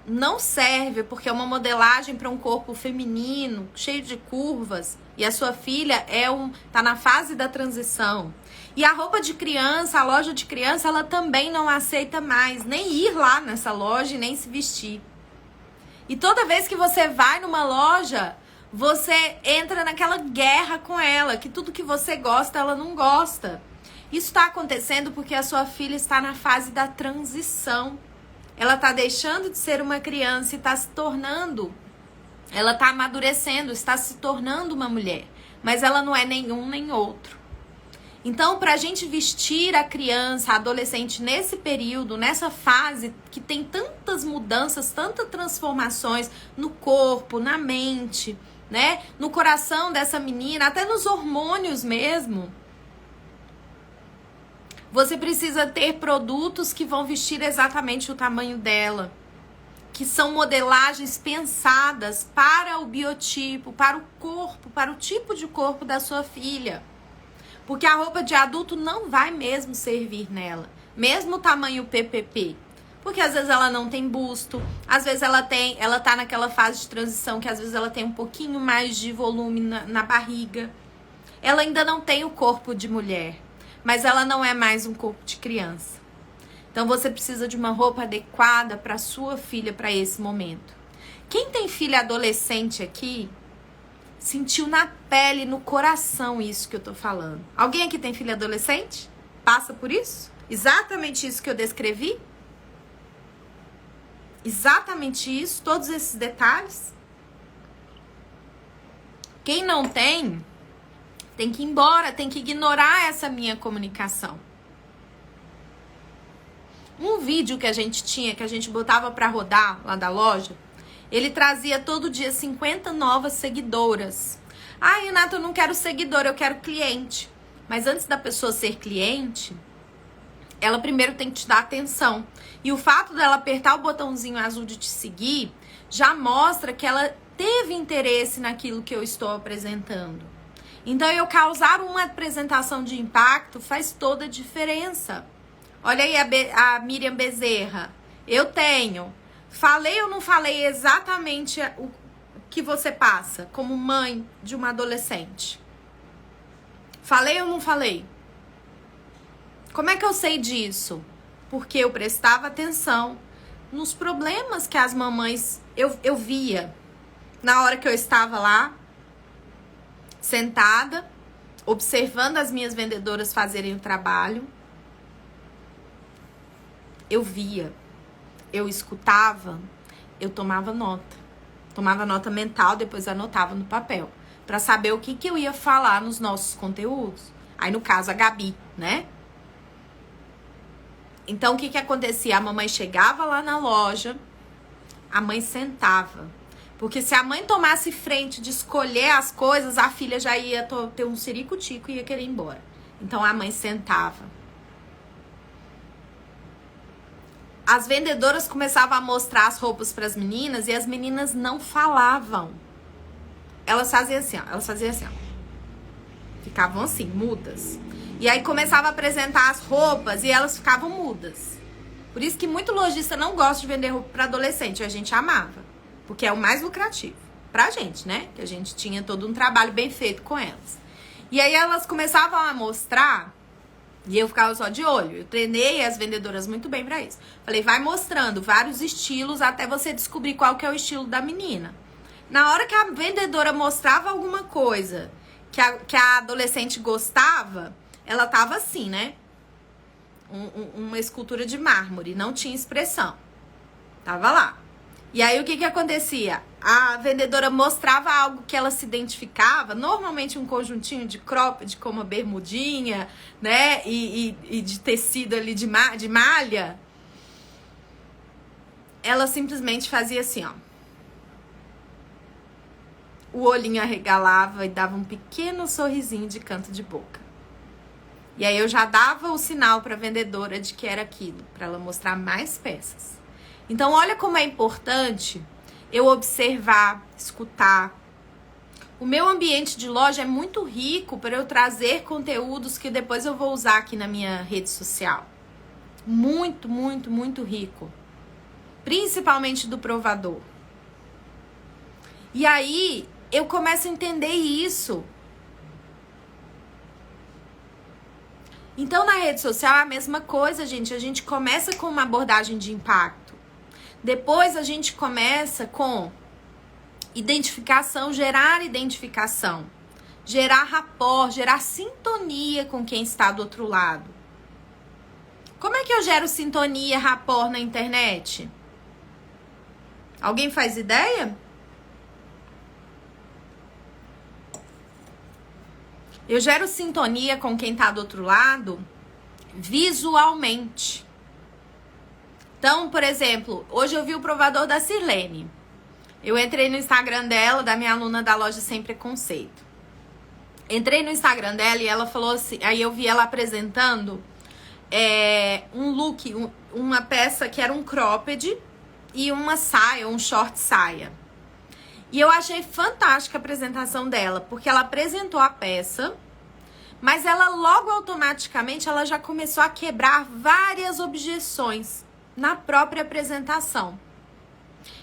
A: não serve porque é uma modelagem para um corpo feminino, cheio de curvas, e a sua filha tá na fase da transição. E a roupa de criança, a loja de criança, ela também não aceita mais nem ir lá nessa loja e nem se vestir. E toda vez que você vai numa loja, você entra naquela guerra com ela, que tudo que você gosta, ela não gosta. Isso está acontecendo porque a sua filha está na fase da transição. Ela está deixando de ser uma criança e está se tornando, ela está amadurecendo, está se tornando uma mulher. Mas ela não é nenhum nem outro. Então, para a gente vestir a criança, a adolescente nesse período, nessa fase que tem tantas mudanças, tantas transformações no corpo, na mente, né? No coração dessa menina, até nos hormônios mesmo. Você precisa ter produtos que vão vestir exatamente o tamanho dela, que são modelagens pensadas para o biotipo, para o corpo, para o tipo de corpo da sua filha. Porque a roupa de adulto não vai mesmo servir nela, mesmo o tamanho PPP. Porque às vezes ela não tem busto, às vezes ela tá naquela fase de transição que às vezes ela tem um pouquinho mais de volume na barriga. Ela ainda não tem o corpo de mulher, mas ela não é mais um corpo de criança. Então você precisa de uma roupa adequada para sua filha para esse momento. Quem tem filha adolescente aqui sentiu na pele, no coração isso que eu tô falando. Alguém aqui tem filha adolescente? Passa por isso? Exatamente isso que eu descrevi? Exatamente isso, todos esses detalhes? Quem não tem que ir embora, tem que ignorar essa minha comunicação. Um vídeo que a gente tinha, que a gente botava pra rodar lá da loja, ele trazia todo dia 50 novas seguidoras. Ah, Renata, eu não quero seguidor, eu quero cliente. Mas antes da pessoa ser cliente, ela primeiro tem que te dar atenção. E o fato dela apertar o botãozinho azul de te seguir, já mostra que ela teve interesse naquilo que eu estou apresentando. Então, eu causar uma apresentação de impacto faz toda a diferença. Olha aí a Miriam Bezerra. Eu tenho. Falei ou não falei exatamente o que você passa como mãe de uma adolescente? Falei ou não falei? Como é que eu sei disso? Porque eu prestava atenção nos problemas que as mamães eu via na hora que eu estava lá, sentada, observando as minhas vendedoras fazerem o trabalho. Eu via, eu escutava, eu tomava nota. Tomava nota mental, depois anotava no papel. Pra saber o que eu ia falar nos nossos conteúdos. Aí, no caso, a Gabi, né? Então, o que acontecia? A mamãe chegava lá na loja, a mãe sentava. Porque se a mãe tomasse frente de escolher as coisas, a filha já ia ter um ciricutico e ia querer ir embora. Então, a mãe sentava. As vendedoras começavam a mostrar as roupas para as meninas e as meninas não falavam. Elas faziam assim, ó. Ficavam assim, mudas. E aí começava a apresentar as roupas e elas ficavam mudas. Por isso que muito lojista não gosta de vender roupa para adolescente. A gente amava. Porque é o mais lucrativo. Pra gente, né? Que a gente tinha todo um trabalho bem feito com elas. E aí elas começavam a mostrar e eu ficava só de olho. Eu treinei as vendedoras muito bem pra isso. Falei, vai mostrando vários estilos até você descobrir qual que é o estilo da menina. Na hora que a vendedora mostrava alguma coisa que a adolescente gostava, ela tava assim, né? Uma escultura de mármore, não tinha expressão. Tava lá. E aí o que que acontecia? A vendedora mostrava algo que ela se identificava, normalmente um conjuntinho de cropped com uma bermudinha, né? E de tecido ali de malha. Ela simplesmente fazia assim, ó. O olhinho arregalava e dava um pequeno sorrisinho de canto de boca. E aí eu já dava o sinal para a vendedora de que era aquilo, para ela mostrar mais peças. Então olha como é importante eu observar, escutar. O meu ambiente de loja é muito rico para eu trazer conteúdos que depois eu vou usar aqui na minha rede social. Muito, muito, muito rico. Principalmente do provador. E aí eu começo a entender isso. Então, na rede social é a mesma coisa, gente. A gente começa com uma abordagem de impacto. Depois, a gente começa com identificação, gerar identificação. Gerar rapport, gerar sintonia com quem está do outro lado. Como é que eu gero sintonia, rapport na internet? Alguém faz ideia? Eu gero sintonia com quem tá do outro lado visualmente. Então, por exemplo, hoje eu vi o provador da Sirlene. Eu entrei no Instagram dela, da minha aluna da loja Sem Preconceito. Entrei no Instagram dela e ela falou assim, aí eu vi ela apresentando um look, uma peça que era um cropped e uma saia, um short saia. E eu achei fantástica a apresentação dela, porque ela apresentou a peça, mas ela logo automaticamente ela já começou a quebrar várias objeções na própria apresentação.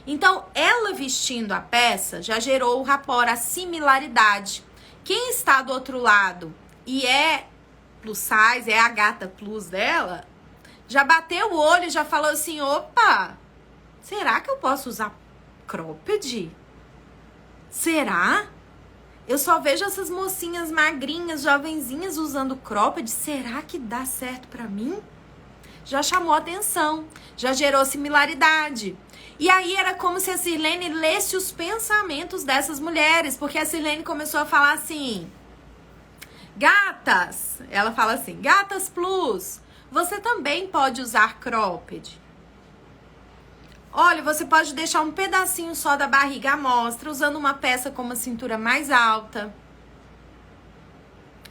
A: Então, ela vestindo a peça já gerou o rapport, a similaridade. Quem está do outro lado e é plus size, é a gata plus dela, já bateu o olho e já falou assim, opa, será que eu posso usar cropped? Será? Eu só vejo essas mocinhas magrinhas, jovenzinhas usando cropped. Será que dá certo pra mim? Já chamou atenção, já gerou similaridade. E aí era como se a Sirlene lesse os pensamentos dessas mulheres, porque a Sirlene começou a falar assim, gatas, ela fala assim, gatas plus, você também pode usar cropped. Olha, você pode deixar um pedacinho só da barriga à mostra, usando uma peça com uma cintura mais alta.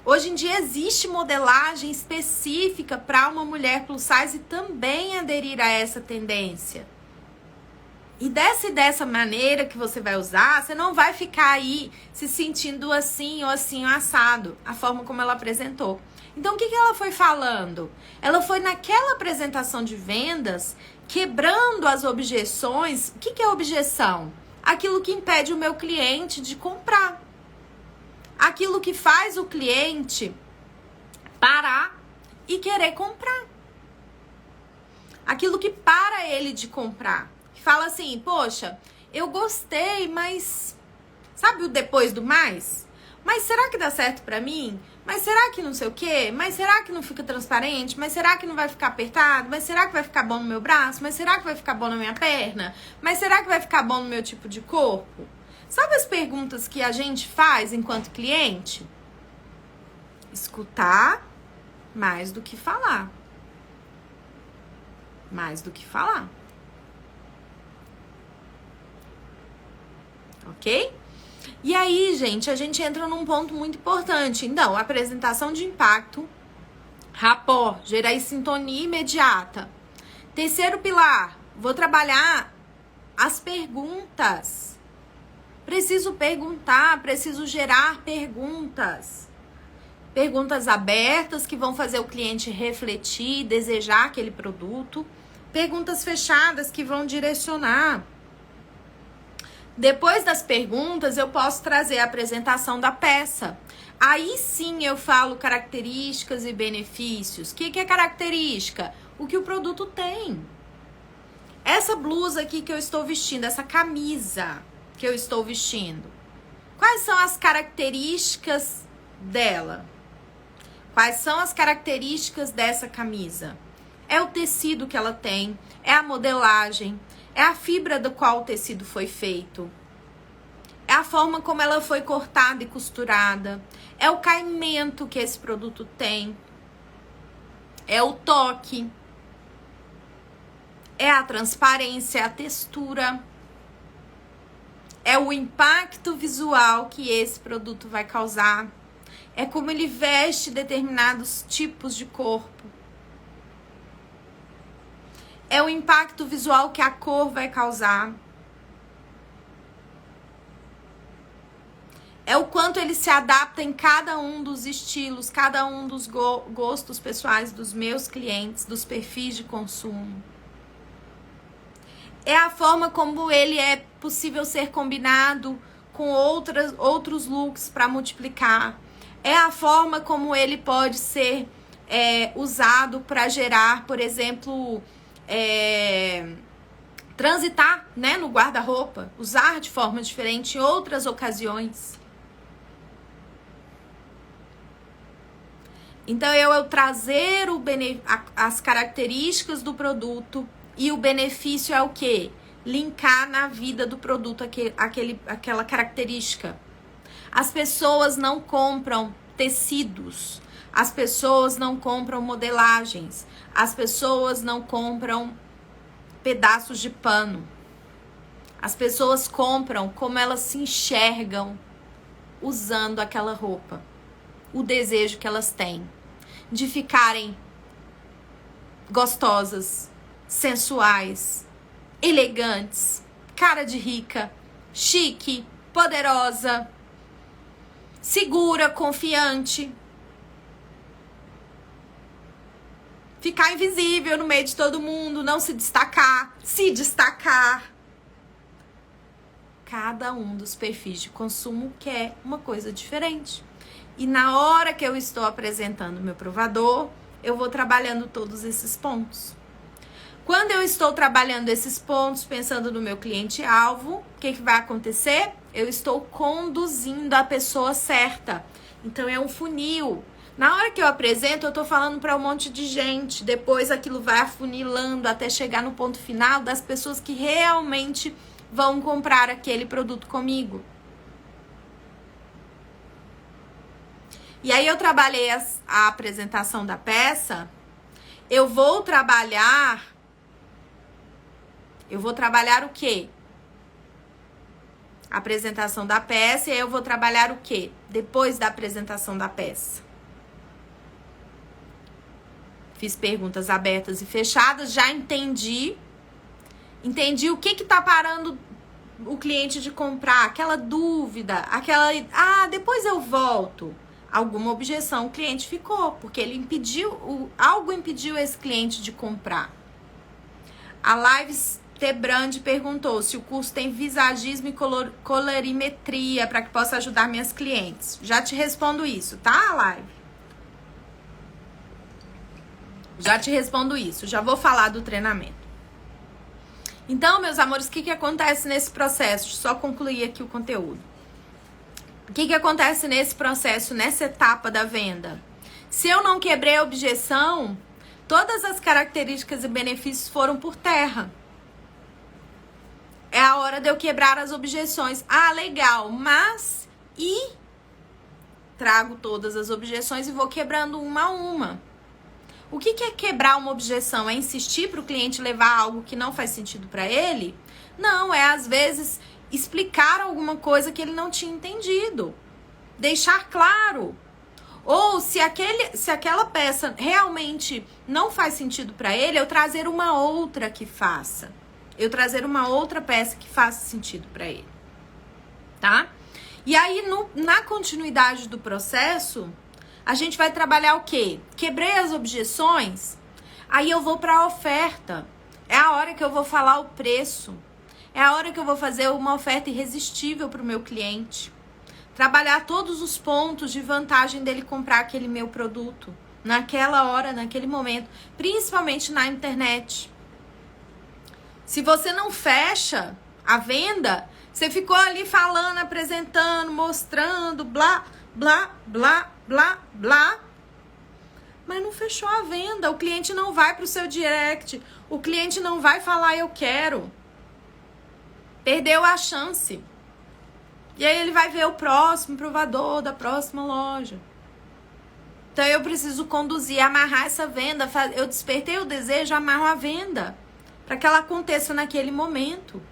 A: Hoje em dia existe modelagem específica para uma mulher plus size também aderir a essa tendência. E dessa maneira que você vai usar, você não vai ficar aí se sentindo assim ou assim assado, a forma como ela apresentou. Então, o que ela foi falando? Ela foi naquela apresentação de vendas, quebrando as objeções. O que é objeção? Aquilo que impede o meu cliente de comprar. Aquilo que faz o cliente parar e querer comprar. Aquilo que para ele de comprar. Que fala assim, poxa, eu gostei, mas... Sabe o depois do mais? Mas será que dá certo pra mim? Mas será que não sei o quê? Mas será que não fica transparente? Mas será que não vai ficar apertado? Mas será que vai ficar bom no meu braço? Mas será que vai ficar bom na minha perna? Mas será que vai ficar bom no meu tipo de corpo? Sabe as perguntas que a gente faz enquanto cliente? Escutar mais do que falar. Mais do que falar. Ok? E aí, gente, a gente entra num ponto muito importante. Então, apresentação de impacto, rapport, gerar sintonia imediata. Terceiro pilar, vou trabalhar as perguntas. Preciso perguntar, preciso gerar perguntas. Perguntas abertas que vão fazer o cliente refletir, desejar aquele produto. Perguntas fechadas que vão direcionar. Depois das perguntas, eu posso trazer a apresentação da peça. Aí sim eu falo características e benefícios. O que é característica? O que o produto tem. Essa blusa aqui que eu estou vestindo, essa camisa que eu estou vestindo, quais são as características dela? Quais são as características dessa camisa? É o tecido que ela tem, é a modelagem, é a fibra do qual o tecido foi feito, é a forma como ela foi cortada e costurada, é o caimento que esse produto tem, é o toque, é a transparência, é a textura, é o impacto visual que esse produto vai causar, é como ele veste determinados tipos de corpo, é o impacto visual que a cor vai causar, é o quanto ele se adapta em cada um dos estilos, cada um dos gostos pessoais dos meus clientes, dos perfis de consumo. É a forma como ele é possível ser combinado com outros looks para multiplicar. É a forma como ele pode ser usado para gerar, por exemplo, transitar, né, no guarda-roupa, usar de forma diferente em outras ocasiões. Então, eu trazer as características do produto e o benefício é o quê? Linkar na vida do produto aquela característica. As pessoas não compram tecidos, as pessoas não compram modelagens, as pessoas não compram pedaços de pano. As pessoas compram como elas se enxergam usando aquela roupa. O desejo que elas têm de ficarem gostosas, sensuais, elegantes, cara de rica, chique, poderosa, segura, confiante. Ficar invisível no meio de todo mundo, não se destacar, se destacar. Cada um dos perfis de consumo quer uma coisa diferente. E na hora que eu estou apresentando o meu provador, eu vou trabalhando todos esses pontos. Quando eu estou trabalhando esses pontos, pensando no meu cliente-alvo, o que vai acontecer? Eu estou conduzindo a pessoa certa. Então, é um funil. Na hora que eu apresento, eu estou falando para um monte de gente. Depois, aquilo vai afunilando até chegar no ponto final das pessoas que realmente vão comprar aquele produto comigo. E aí, eu trabalhei a apresentação da peça. Eu vou trabalhar o quê? A apresentação da peça. E aí eu vou trabalhar o quê? Depois da apresentação da peça. Fiz perguntas abertas e fechadas. Já entendi. Entendi o que tá parando o cliente de comprar. Aquela dúvida. Depois eu volto. Alguma objeção o cliente ficou. Porque ele algo impediu esse cliente de comprar. A Lives Tebrand perguntou se o curso tem visagismo e colorimetria para que possa ajudar minhas clientes. Já te respondo isso, tá, Live? Já te respondo isso. Já vou falar do treinamento. Então, meus amores, o que acontece nesse processo? Deixa eu só concluir aqui o conteúdo. O que acontece nesse processo, nessa etapa da venda? Se eu não quebrei a objeção, todas as características e benefícios foram por terra. É a hora de eu quebrar as objeções. Legal, mas trago todas as objeções e vou quebrando uma a uma. O que é quebrar uma objeção? É insistir para o cliente levar algo que não faz sentido para ele? Não, é às vezes explicar alguma coisa que ele não tinha entendido. Deixar claro. Ou se aquela peça realmente não faz sentido para ele, eu trazer uma outra que faça. Eu trazer uma outra peça que faça sentido para ele. Tá? E aí, na continuidade do processo, a gente vai trabalhar o quê? Quebrei as objeções, aí eu vou para a oferta. É a hora que eu vou falar o preço. É a hora que eu vou fazer uma oferta irresistível para o meu cliente. Trabalhar todos os pontos de vantagem dele comprar aquele meu produto. Naquela hora, naquele momento. Principalmente na internet. Se você não fecha a venda, você ficou ali falando, apresentando, mostrando, blá, blá, blá, blá, blá. Mas não fechou a venda. O cliente não vai para o seu direct. O cliente não vai falar eu quero. Perdeu a chance. E aí ele vai ver o próximo provador da próxima loja. Então eu preciso conduzir, amarrar essa venda. Eu despertei o desejo, amarro a venda. Para que ela aconteça naquele momento.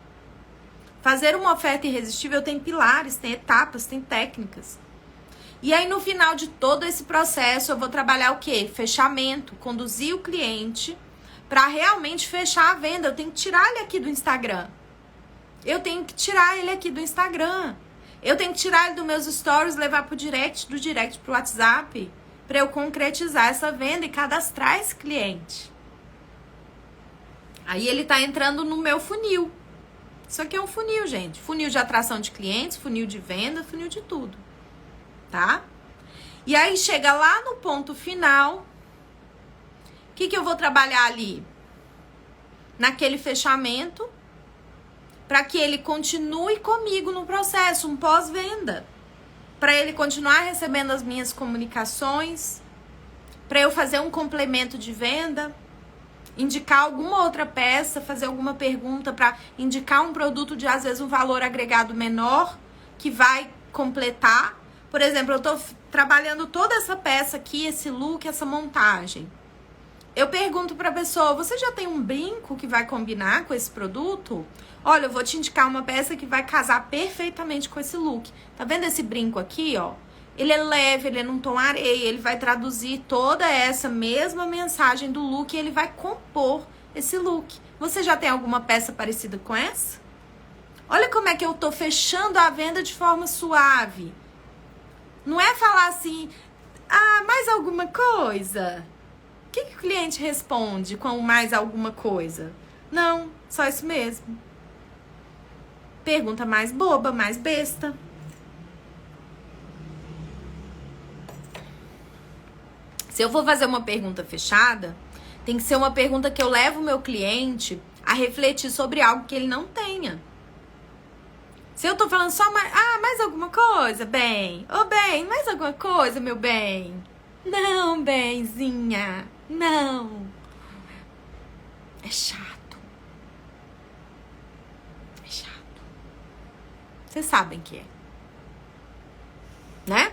A: Fazer uma oferta irresistível tem pilares, tem etapas, tem técnicas. E aí no final de todo esse processo eu vou trabalhar o quê? Fechamento, conduzir o cliente para realmente fechar a venda. Eu tenho que tirar ele aqui do Instagram. Eu tenho que tirar ele aqui do Instagram. Eu tenho que tirar ele dos meus stories, levar pro direct, do direct pro WhatsApp, para eu concretizar essa venda e cadastrar esse cliente. Aí ele tá entrando no meu funil. Isso aqui é um funil, gente. Funil de atração de clientes, funil de venda, funil de tudo. Tá? E aí chega lá no ponto final. O que eu vou trabalhar ali? Naquele fechamento. Para que ele continue comigo no processo, um pós-venda. Para ele continuar recebendo as minhas comunicações. Para eu fazer um complemento de venda. Indicar alguma outra peça, fazer alguma pergunta para indicar um produto de, às vezes, um valor agregado menor, que vai completar. Por exemplo, eu tô trabalhando toda essa peça aqui, esse look, essa montagem. Eu pergunto pra pessoa, você já tem um brinco que vai combinar com esse produto? Olha, eu vou te indicar uma peça que vai casar perfeitamente com esse look. Tá vendo esse brinco aqui, ó? Ele é leve, ele é num tom areia, ele vai traduzir toda essa mesma mensagem do look e ele vai compor esse look. Você já tem alguma peça parecida com essa? Olha como é que eu tô fechando a venda de forma suave. Não é falar assim, mais alguma coisa? O que o cliente responde com mais alguma coisa? Não, só isso mesmo. Pergunta mais boba, mais besta. Se eu for fazer uma pergunta fechada, tem que ser uma pergunta que eu levo o meu cliente a refletir sobre algo que ele não tenha. Se eu tô falando só mais alguma coisa, bem? Ô, bem, mais alguma coisa, meu bem? Não, benzinha, não. É chato. É chato. Vocês sabem que é. Né?